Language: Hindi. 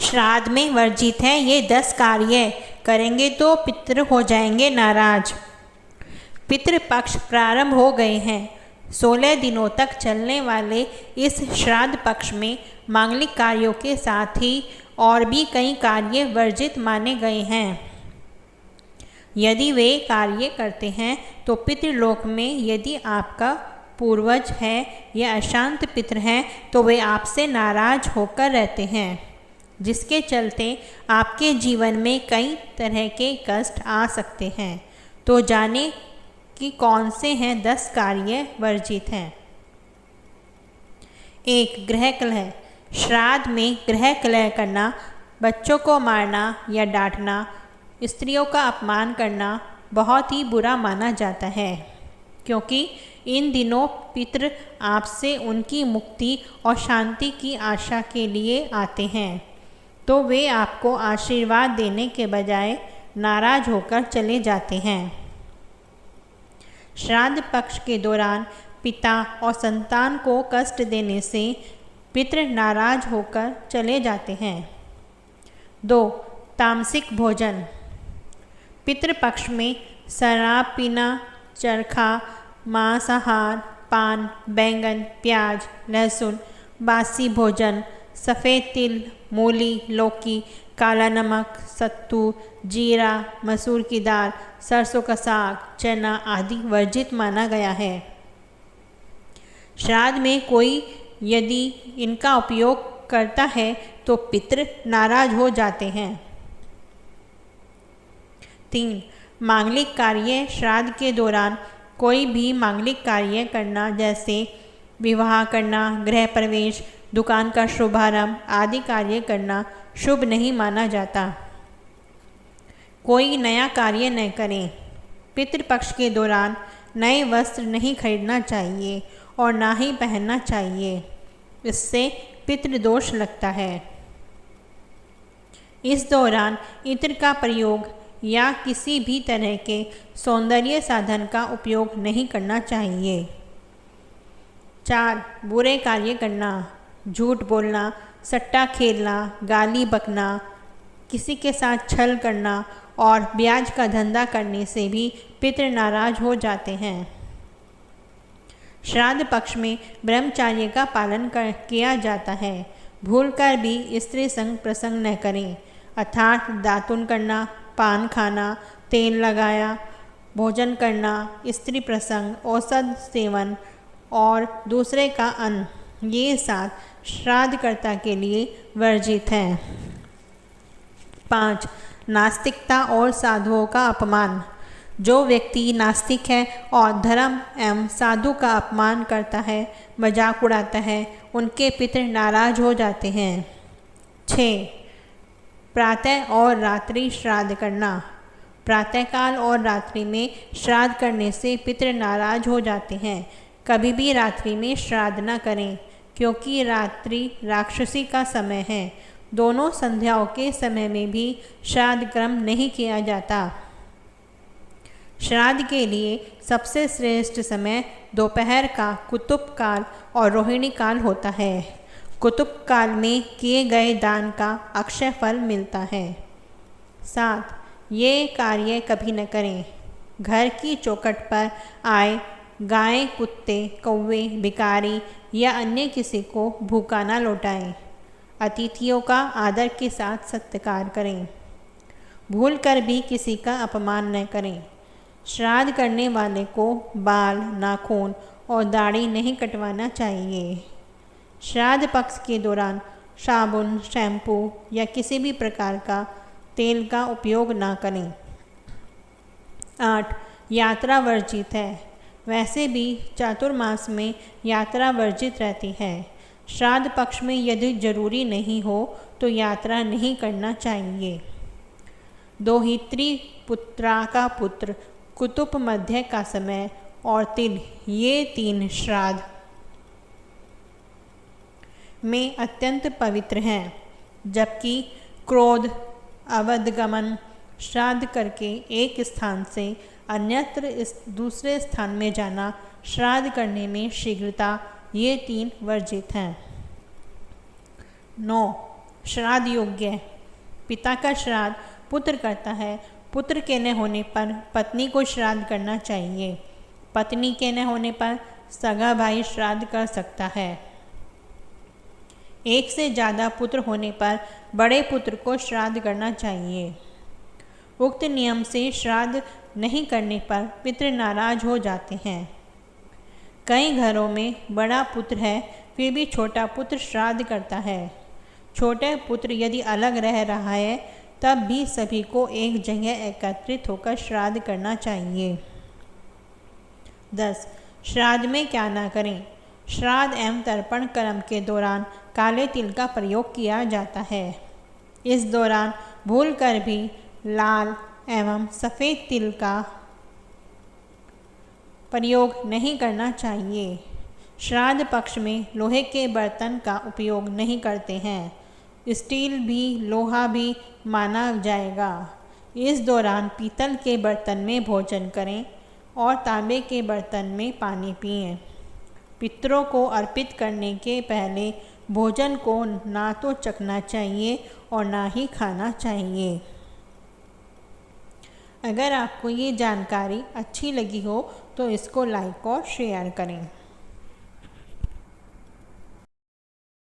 श्राद्ध में वर्जित हैं ये 10 कार्य, करेंगे तो पितृ हो जाएंगे नाराज। पितृपक्ष प्रारंभ हो गए हैं। 16 दिनों तक चलने वाले इस श्राद्ध पक्ष में मांगलिक कार्यों के साथ ही और भी कई कार्य वर्जित माने गए हैं। यदि वे कार्य करते हैं तो पितृलोक में यदि आपका पूर्वज है या अशांत पितृ हैं तो वे आपसे नाराज होकर रहते हैं, जिसके चलते आपके जीवन में कई तरह के कष्ट आ सकते हैं। तो जाने कि कौन से हैं 10 कार्य वर्जित हैं। 1. गृह कलह। श्राद्ध में गृह कलह करना, बच्चों को मारना या डांटना, स्त्रियों का अपमान करना बहुत ही बुरा माना जाता है, क्योंकि इन दिनों पितृ आपसे उनकी मुक्ति और शांति की आशा के लिए आते हैं, तो वे आपको आशीर्वाद देने के बजाय नाराज होकर चले जाते हैं। श्राद्ध पक्ष के दौरान पिता और संतान को कष्ट देने से पितृ नाराज होकर चले जाते हैं। 2. तामसिक भोजन। पितृपक्ष में शराब पीना, चरखा, मांसाहार, पान, बैंगन, प्याज, लहसुन, बासी भोजन, सफ़ेद तिल, मूली, लौकी, काला नमक, सत्तू, जीरा, मसूर की दाल, सरसों का साग, चना आदि वर्जित माना गया है। श्राद्ध में कोई यदि इनका उपयोग करता है तो पितृ नाराज हो जाते हैं। 3. मांगलिक कार्य। श्राद्ध के दौरान कोई भी मांगलिक कार्य करना, जैसे विवाह करना, गृह प्रवेश, दुकान का शुभारंभ आदि कार्य करना शुभ नहीं माना जाता। कोई नया कार्य न करें। पितृपक्ष के दौरान नए वस्त्र नहीं खरीदना चाहिए और ना ही पहनना चाहिए, इससे पितृदोष लगता है। इस दौरान इत्र का प्रयोग या किसी भी तरह के सौंदर्य साधन का उपयोग नहीं करना चाहिए। 4. बुरे कार्य करना। झूठ बोलना, सट्टा खेलना, गाली बकना, किसी के साथ छल करना और ब्याज का धंधा करने से भी पितृ नाराज हो जाते हैं। श्राद्ध पक्ष में ब्रह्मचर्य का पालन किया जाता है। भूलकर भी स्त्री संग प्रसंग न करें, अर्थात दातुन करना, पान खाना, तेल लगाया भोजन करना, स्त्री प्रसंग, औषध सेवन और दूसरे का अन्न, ये 7 श्राद्धकर्ता के लिए वर्जित हैं। 5. नास्तिकता और साधुओं का अपमान। जो व्यक्ति नास्तिक है और धर्म एवं साधु का अपमान करता है, मजाक उड़ाता है, उनके पितृ नाराज हो जाते हैं। 6. प्रातः और रात्रि श्राद्ध करना। प्रातःकाल और रात्रि में श्राद्ध करने से पितृ नाराज हो जाते हैं। कभी भी रात्रि में श्राद्ध न करें, क्योंकि रात्रि राक्षसी का समय है। दोनों संध्याओं के समय में भी श्राद्ध क्रम नहीं किया जाता। श्राद्ध के लिए सबसे श्रेष्ठ समय दोपहर का कुतुब काल और रोहिणी काल होता है। कुतुब काल में किए गए दान का अक्षय फल मिलता है। 7. ये कार्य कभी न करें। घर की चौखट पर आए गाय, कुत्ते, कौवे, भिखारी या अन्य किसी को भूखा न लौटाएं। अतिथियों का आदर के साथ सत्कार करें। भूल कर भी किसी का अपमान न करें। श्राद्ध करने वाले को बाल, नाखून और दाढ़ी नहीं कटवाना चाहिए। श्राद्ध पक्ष के दौरान साबुन, शैम्पू या किसी भी प्रकार का तेल का उपयोग ना करें। 8. यात्रा वर्जित है। वैसे भी चातुर्मास में यात्रा वर्जित रहती है। श्राद्ध पक्ष में यदि जरूरी नहीं हो तो यात्रा नहीं करना चाहिए। दोहित्री, पुत्रा का पुत्र, कुतुब मध्य का समय और तिल, ये 3 श्राद्ध में अत्यंत पवित्र हैं, जबकि क्रोध, अवधगमन, श्राद्ध करके एक स्थान से अन्यत्र दूसरे स्थान में जाना, श्राद्ध करने में शीघ्रता, ये 3 वर्जित हैं। 9. श्राद्ध योग्य। पिता का श्राद्ध पुत्र करता है। पुत्र के न होने पर पत्नी को श्राद्ध करना चाहिए। पत्नी के न होने पर सगा भाई श्राद्ध कर सकता है। एक से ज़्यादा पुत्र होने पर बड़े पुत्र को श्राद्ध करना चाहिए। उक्त नियम से श्राद्ध नहीं करने पर पितृ नाराज हो जाते हैं। कई घरों में बड़ा पुत्र है फिर भी छोटा पुत्र श्राद्ध करता है। छोटे पुत्र यदि अलग रह रहा है तब भी सभी को एक जगह एकत्रित होकर श्राद्ध करना चाहिए। 10. श्राद्ध में क्या ना करें। श्राद्ध एवं तर्पण कर्म के दौरान काले तिल का प्रयोग किया जाता है। इस दौरान भूलकर भी लाल एवं सफ़ेद तिल का प्रयोग नहीं करना चाहिए। श्राद्ध पक्ष में लोहे के बर्तन का उपयोग नहीं करते हैं। स्टील भी लोहा भी माना जाएगा। इस दौरान पीतल के बर्तन में भोजन करें और तांबे के बर्तन में पानी पिएं। पितरों को अर्पित करने के पहले भोजन को ना तो चखना चाहिए और ना ही खाना चाहिए। अगर आपको ये जानकारी अच्छी लगी हो तो इसको लाइक और शेयर करें।